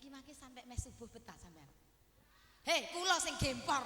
maki-maki sampai mes subuh betah sampean. Hei, kula sing gempor.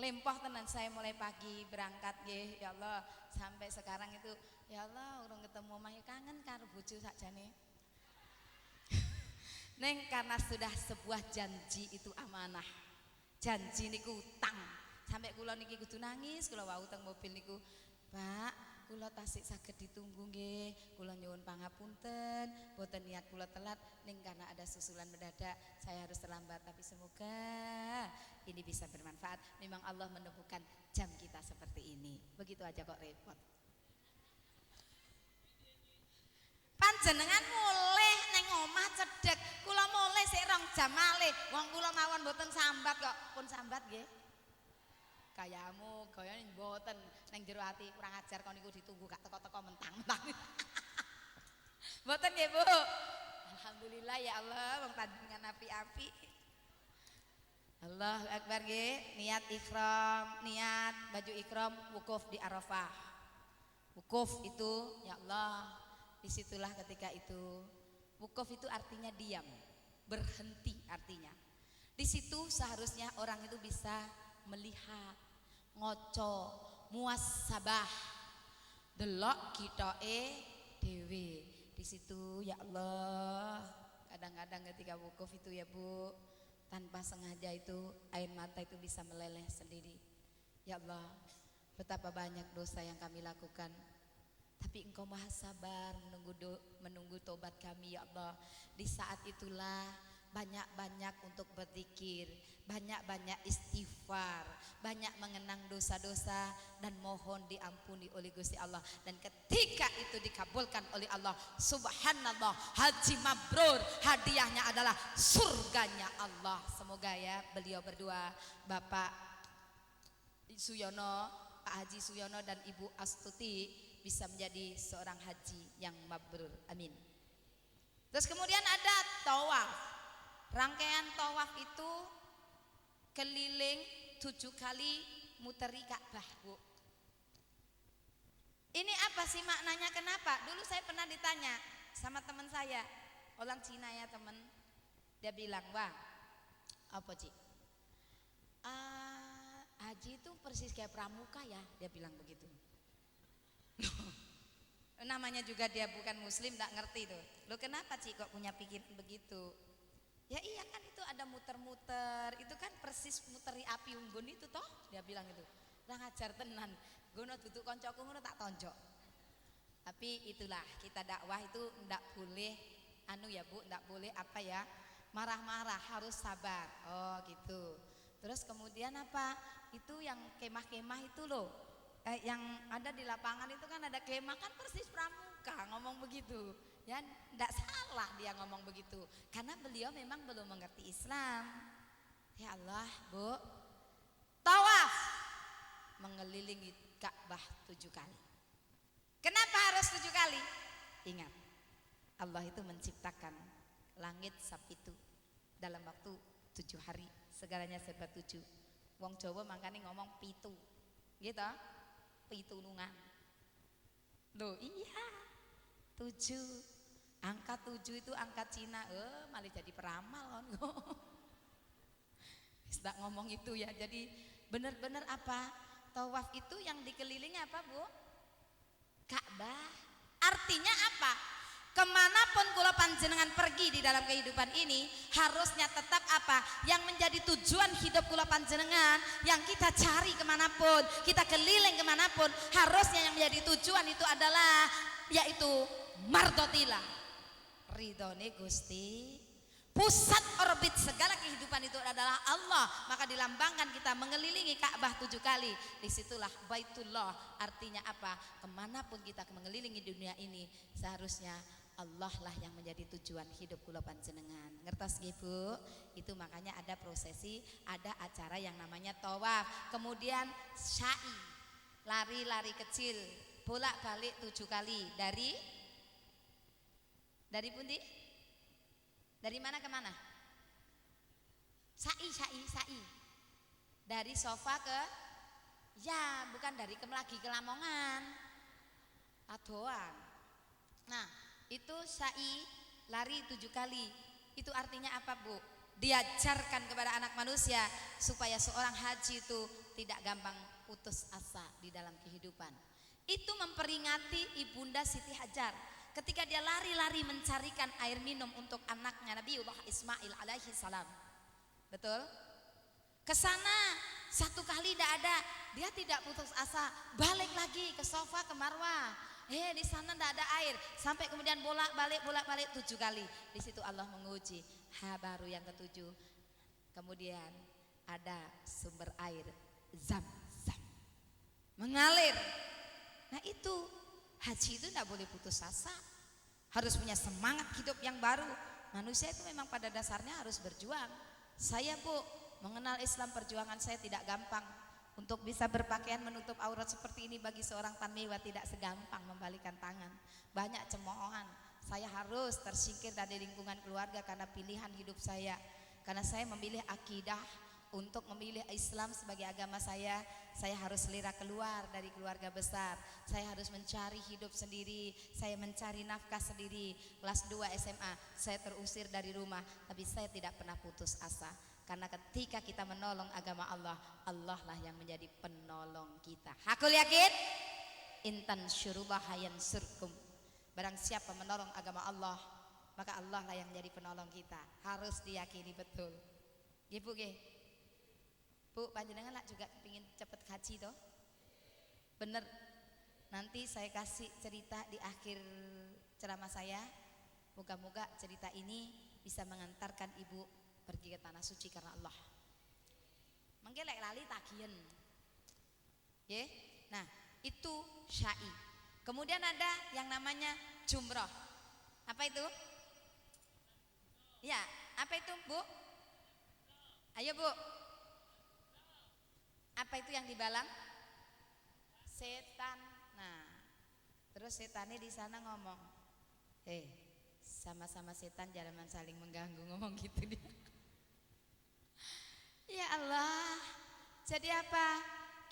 Lempoh tenan saya mulai pagi berangkat nggih, ya Allah, sampai sekarang itu ya Allah urung ketemu omah kangen karo bojo sakjane. Neng karena sudah sebuah janji itu amanah. Janji niku utang. Sampai kula niki kudu nangis kula wau teng mobil niku. Pak, kula tasik saged ditunggu nggih. Kula nyuwun pangapunten, boten niat kula telat ning karena ada susulan mendadak saya harus terlambat, tapi semoga ini bisa bermanfaat. Memang Allah menemukan jam kita seperti ini. Begitu aja kok repot. Panjenengan mulih neng omah cedek, kula mulih sik 2 jam malih. Wong kula mawon mboten sambat kok. Pun sambat nggih. Kayamu gayane mboten neng jero ati kurang ajar kon niku ditunggu gak teko-teko mentang-mentang. Mboten nggih, Bu. Alhamdulillah ya Allah wong tandingan api-api. Allahu Akbar nggih. Niat ihram, niat baju ihram wukuf di Arafah. Wukuf itu ya Allah, disitulah ketika itu wukuf itu artinya diam, berhenti artinya. Di situ seharusnya orang itu bisa melihat, ngoco, muasabah, delok kitoke dewe. Di situ ya Allah, kadang-kadang ketika wukuf itu ya Bu, tanpa sengaja itu air mata itu bisa meleleh sendiri. Ya Allah, betapa banyak dosa yang kami lakukan. Tapi Engkau maha sabar menunggu tobat kami ya Allah. Di saat itulah banyak-banyak untuk berzikir, banyak-banyak istighfar, banyak mengenang dosa-dosa dan mohon diampuni oleh Gusti Allah. Dan ketika itu dikabulkan oleh Allah, subhanallah, haji mabrur, hadiahnya adalah surganya Allah. Semoga ya beliau berdua, Bapak Suyono, Pak Haji Suyono dan Ibu Astuti bisa menjadi seorang haji yang mabrur, amin. Terus kemudian ada tawaf. Rangkaian tawaf itu keliling 7 kali muteri Ka'bah, Bu. Ini apa sih maknanya, kenapa? Dulu saya pernah ditanya sama teman saya, orang Cina ya teman. Dia bilang, wah apa Ci? Haji itu persis kayak pramuka ya, dia bilang begitu. Namanya juga dia bukan muslim, tak ngerti tuh. Lo kenapa Ci kok punya pikiran begitu? Ya iya kan itu ada muter-muter, itu kan persis muteri api unggun itu toh, dia bilang itu. Lah ngajar tenan, gono duduk koncoku ngono tak tonjok. Tapi itulah kita dakwah itu ndak boleh anu ya Bu, ndak boleh apa ya, marah-marah, harus sabar. Oh gitu. Terus kemudian apa? Itu yang kemah-kemah itu loh. Yang ada di lapangan itu kan ada kemah, kan persis pramuka ngomong begitu ya, tidak salah dia ngomong begitu karena beliau memang belum mengerti Islam. Ya Allah Bu, tawaf mengelilingi Ka'bah 7 kali. Kenapa harus 7 kali? Ingat, Allah itu menciptakan langit sapitu dalam waktu 7 hari, segalanya serba 7. Wong Jawa makanya ngomong pitu gitu, pitulungan. Loh iya 7, angka 7 itu angka Cina. Malah jadi peramal kan. Tidak ngomong itu ya. Jadi benar-benar apa, tawaf itu yang dikelilingi apa Bu? Ka'bah. Artinya apa? Kemanapun kula panjenengan pergi di dalam kehidupan ini, harusnya tetap apa yang menjadi tujuan hidup kula panjenengan, yang kita cari kemanapun, kita keliling kemanapun, harusnya yang menjadi tujuan itu adalah yaitu mardotillah, ridhone Gusti. Pusat orbit segala kehidupan itu adalah Allah, maka dilambangkan kita mengelilingi Ka'bah 7 kali. Disitulah Baitullah, artinya apa? Kemanapun kita mengelilingi dunia ini, seharusnya Allah lah yang menjadi tujuan hidup kula panjenengan. Ngertos nggih Bu? Itu makanya ada prosesi, ada acara yang namanya tawaf. Kemudian sa'i, lari-lari kecil, bolak-balik 7 kali dari pundi? Dari mana ke mana? Sa'i. Dari sofa ke, ya bukan dari lagi ke Lamongan, adoan. Nah itu sa'i, lari 7 kali. Itu artinya apa, Bu? Diajarkan kepada anak manusia supaya seorang haji itu tidak gampang putus asa di dalam kehidupan. Itu memperingati Ibunda Siti Hajar ketika dia lari-lari mencarikan air minum untuk anaknya Nabiullah Ismail alaihi salam. Betul? Kesana satu kali tidak ada, dia tidak putus asa, balik lagi ke Safa ke Marwah. Di sana tidak ada air, sampai kemudian bolak-balik 7 kali. Di situ Allah menguji. Baru yang ketujuh, kemudian ada sumber air Zam-Zam mengalir. Nah itu haji itu tidak boleh putus asa, harus punya semangat hidup yang baru. Manusia itu memang pada dasarnya harus berjuang. Saya, Bu, mengenal Islam, perjuangan saya tidak gampang. Untuk bisa berpakaian menutup aurat seperti ini bagi seorang tanmiwa tidak segampang membalikan tangan. Banyak cemoohan. Saya harus tersingkir dari lingkungan keluarga karena pilihan hidup saya. Karena saya memilih akidah untuk memilih Islam sebagai agama saya harus selera keluar dari keluarga besar. Saya harus mencari hidup sendiri, saya mencari nafkah sendiri. Kelas 2 SMA saya terusir dari rumah, tapi saya tidak pernah putus asa. Karena ketika kita menolong agama Allah, Allah lah yang menjadi penolong kita. Hakul yakin? Intan syurullah yansurkum. Barang siapa menolong agama Allah, maka Allah lah yang menjadi penolong kita. Harus diyakini betul. Ibu Bu, panjenengan lah juga ingin cepet haji toh? Bener. Nanti saya kasih cerita di akhir ceramah saya. Moga-moga cerita ini bisa mengantarkan ibu pergi ke tanah suci karena Allah. Menggelek lali tagian. Nah, itu syai. Kemudian ada yang namanya jumroh. Apa itu? Ya, apa itu, Bu? Ayo, Bu. Apa itu yang dibalang? Setan. Nah, terus setannya di sana ngomong, sama-sama setan jangan saling mengganggu, ngomong gitu dia. Ya Allah. Jadi apa?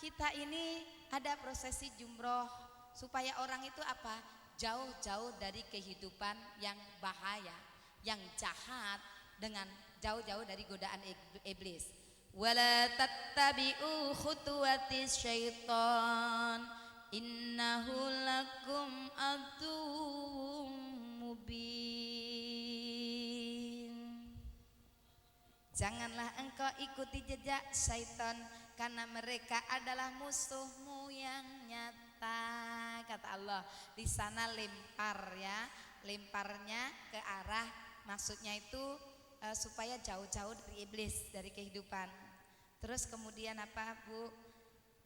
Kita ini ada prosesi jumroh supaya orang itu apa? Jauh-jauh dari kehidupan yang bahaya, yang jahat, dengan jauh-jauh dari godaan iblis. Wala tattabi'u khutuwatis syaitan innahu lakum aduwwum mubin. Janganlah engkau ikuti jejak syaitan karena mereka adalah musuhmu yang nyata, kata Allah. Di sana lempar ya, lemparnya ke arah, maksudnya itu supaya jauh-jauh dari iblis, dari kehidupan. Terus kemudian apa, Bu?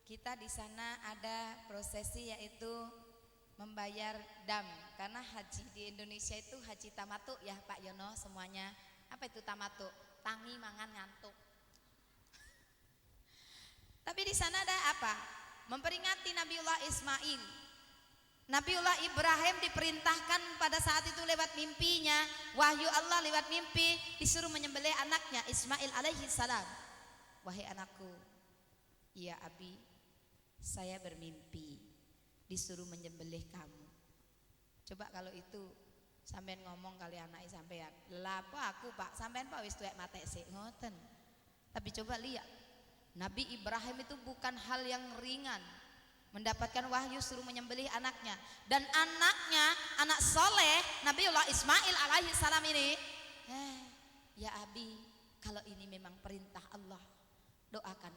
Kita di sana ada prosesi yaitu membayar dam. Karena haji di Indonesia itu haji tamatuk ya Pak Yono semuanya. Apa itu tamatuk? Tangi mangan ngantuk. Tapi di sana ada apa? Memperingati Nabiullah Ismail. Nabiullah Ibrahim diperintahkan pada saat itu lewat mimpinya, wahyu Allah lewat mimpi, disuruh menyembelih anaknya Ismail alaihi salam. Wahai anakku, ya Abi, saya bermimpi disuruh menyembelih kamu. Coba kalau itu sampean ngomong kali anaknya sampean, "Lapo aku, Pak, sampean Pak wis tuwek mate sik ngoten." Tapi coba lihat, Nabi Ibrahim itu bukan hal yang ringan. Mendapatkan wahyu suruh menyembelih anaknya, dan anaknya anak soleh Nabiullah Ismail alaihi salam ini, ya Abi, kalau ini memang perintah Allah, doakan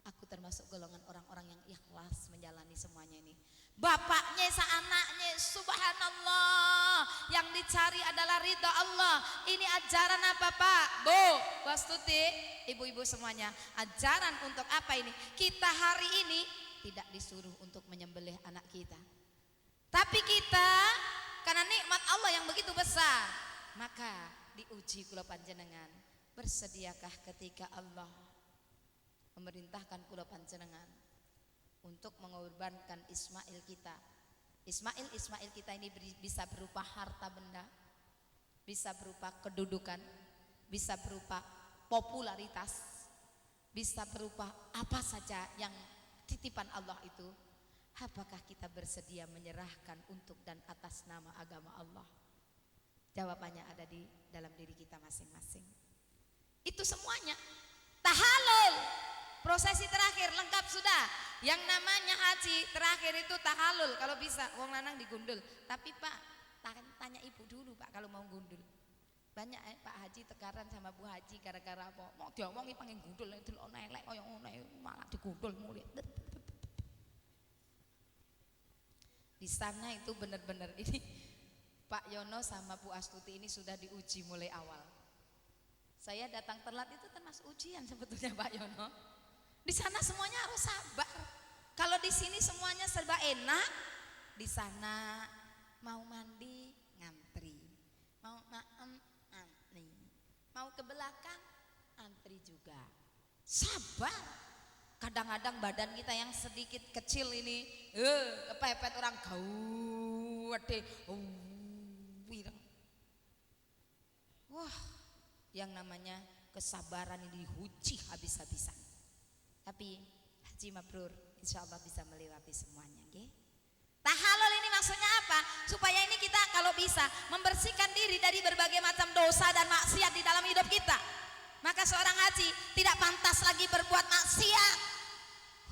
aku termasuk golongan orang-orang yang ikhlas menjalani semuanya ini. Bapaknya anaknya, subhanallah, yang dicari adalah ridha Allah. Ini ajaran apa, Pak? Bu, Bos Tuti, ibu-ibu semuanya, ajaran untuk apa ini? Kita hari ini tidak disuruh untuk menyembelih anak kita, tapi kita karena nikmat Allah yang begitu besar, maka diuji kula panjenengan. Bersediakah ketika Allah memerintahkan kula panjenengan untuk mengorbankan Ismail kita? Ismail kita ini bisa berupa harta benda, bisa berupa kedudukan, bisa berupa popularitas, bisa berupa apa saja yang titipan Allah itu. Apakah kita bersedia menyerahkan untuk dan atas nama agama Allah? Jawabannya ada di dalam diri kita masing-masing. Itu semuanya. Tahallul, prosesi terakhir lengkap sudah. Yang namanya haji terakhir itu tahallul. Kalau bisa, wong lanang digundul. Tapi Pak, tanya ibu dulu Pak kalau mau gundul. Banyak Pak Haji tekaran sama Bu Haji gara-gara apa? Mau diomongi pengen gundul, delok elek koyo ngono malah digundul mulih. Di sana itu benar-benar ini Pak Yono sama Bu Astuti ini sudah diuji mulai awal. Saya datang telat itu termasuk ujian sebetulnya Pak Yono. Di sana semuanya harus sabar. Kalau di sini semuanya serba enak, di sana mau mandi ngantri, mau maem antri, mau ke belakang antri juga. Sabar. Kadang-kadang badan kita yang sedikit kecil ini, kepepet orang gawede, wireng. Wah, yang namanya kesabaran ini diuji habis-habisan. Tapi haji mabrur, insya Allah bisa melewati semuanya. Okay? Tahallul ini maksudnya apa? Supaya ini kita kalau bisa membersihkan diri dari berbagai macam dosa dan maksiat di dalam hidup kita. Maka seorang haji tidak pantas lagi berbuat maksiat.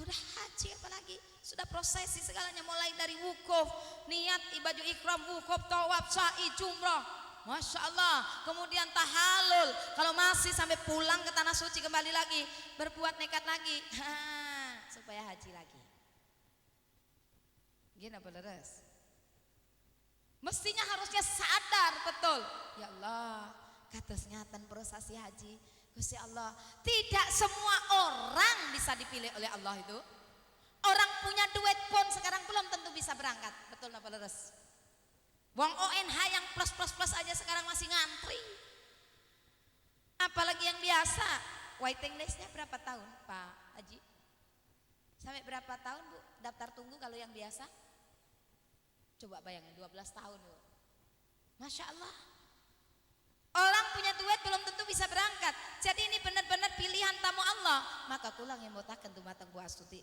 Udah haji apalagi sudah prosesi segalanya mulai dari wukuf, niat baju ikram, wukuf, tawaf, sa'i, jumrah, masya Allah. Kemudian tahallul, kalau masih sampai pulang ke tanah suci kembali lagi berbuat nekat lagi, supaya haji lagi. Gini apa leres? Mestinya harusnya sadar betul. Ya Allah, kados ngaten prosesi haji. Gusti Allah, tidak semua orang bisa dipilih oleh Allah itu. Orang punya duit pun sekarang belum tentu bisa berangkat. Betul apa leres? Wong ONH yang plus aja sekarang masih ngantri. Apalagi yang biasa. Waiting listnya berapa tahun Pak Haji? Sampai berapa tahun Bu daftar tunggu kalau yang biasa? Coba bayangin 12 tahun Bu. Masya Allah. Orang punya duit belum tentu bisa berangkat. Jadi ini benar-benar pilihan tamu Allah. Maka kulang yang botakan dumateng Bu Astuti.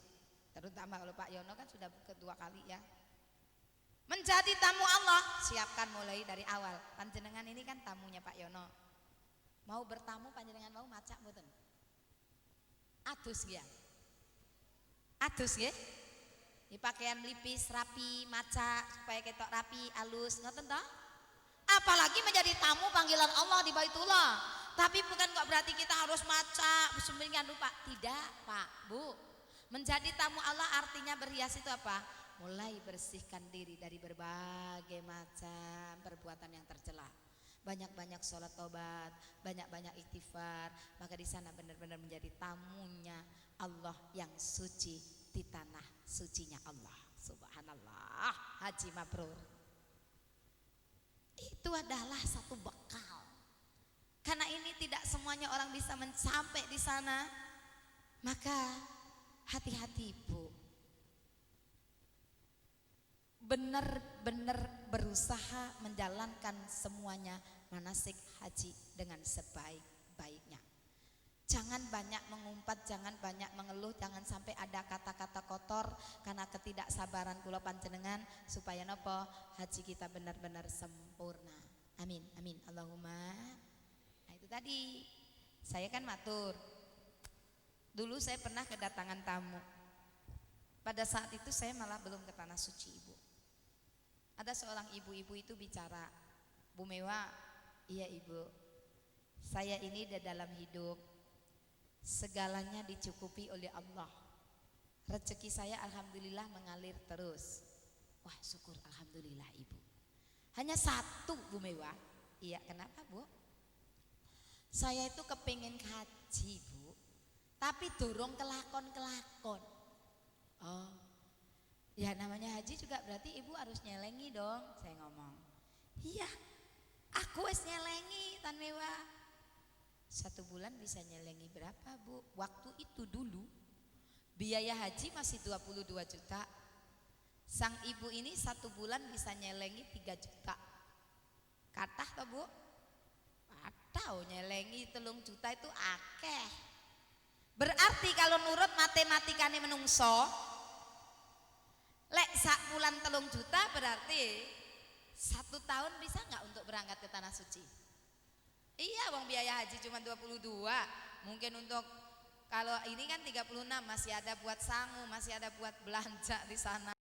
Terutama kalau Pak Yono kan sudah kedua kali ya. Menjadi tamu Allah, siapkan mulai dari awal. Panjenengan ini kan tamunya Pak Yono. Mau bertamu panjenengan mau macak mboten? Adus ya. Adus ya. Di pakaian lipis rapi, macak supaya ketok rapi, alus, ngoten toh? Apalagi menjadi tamu panggilan Allah di Baitullah. Tapi bukan kok berarti kita harus maca sembunyikan lupa. Tidak Pak Bu. Menjadi tamu Allah artinya berhias itu apa? Mulai bersihkan diri dari berbagai macam perbuatan yang tercela. Banyak-banyak sholat tobat, banyak-banyak istighfar. Maka di sana benar-benar menjadi tamunya Allah yang suci di tanah sucinya Allah. Subhanallah. Haji mabrur. Itu adalah satu bekal. Karena ini tidak semuanya orang bisa sampai di sana. Maka hati-hati Bu. Benar-benar berusaha menjalankan semuanya manasik haji dengan sebaik-baiknya. Jangan banyak mengumpat, jangan banyak mengeluh, jangan sampai ada kata-kata kotor karena ketidaksabaran kula panjenengan supaya nopo haji kita benar-benar sempurna. Amin, amin, Allahumma. Nah itu tadi, saya kan matur. Dulu saya pernah kedatangan tamu. Pada saat itu saya malah belum ke tanah suci Ibu. Ada seorang ibu-ibu itu bicara, Bu Mewa, iya Ibu, saya ini di dalam hidup segalanya dicukupi oleh Allah. Rezeki saya alhamdulillah mengalir terus. Wah syukur alhamdulillah Ibu. Hanya satu Bu Mewa. Iya kenapa Bu? Saya itu kepingin haji Bu, tapi dorong kelakon-kelakon. Oh ya namanya haji juga berarti Ibu harus nyelengi dong. Saya ngomong iya aku wis nyelengi Tan Mewa. 1 bulan bisa nyelengi berapa Bu? Waktu itu dulu biaya haji masih 22 juta. Sang ibu ini 1 bulan bisa nyelengi 3 juta. Kathah toh Bu? Kathah nyelengi 3 juta itu akeh. Berarti kalau nurut matematikane menungso, lek sak bulan 3 juta berarti 1 tahun bisa nggak untuk berangkat ke tanah suci? Iya, wong biaya haji cuma 22. Mungkin untuk kalau ini kan 36 masih ada buat sangu, masih ada buat belanja di sana.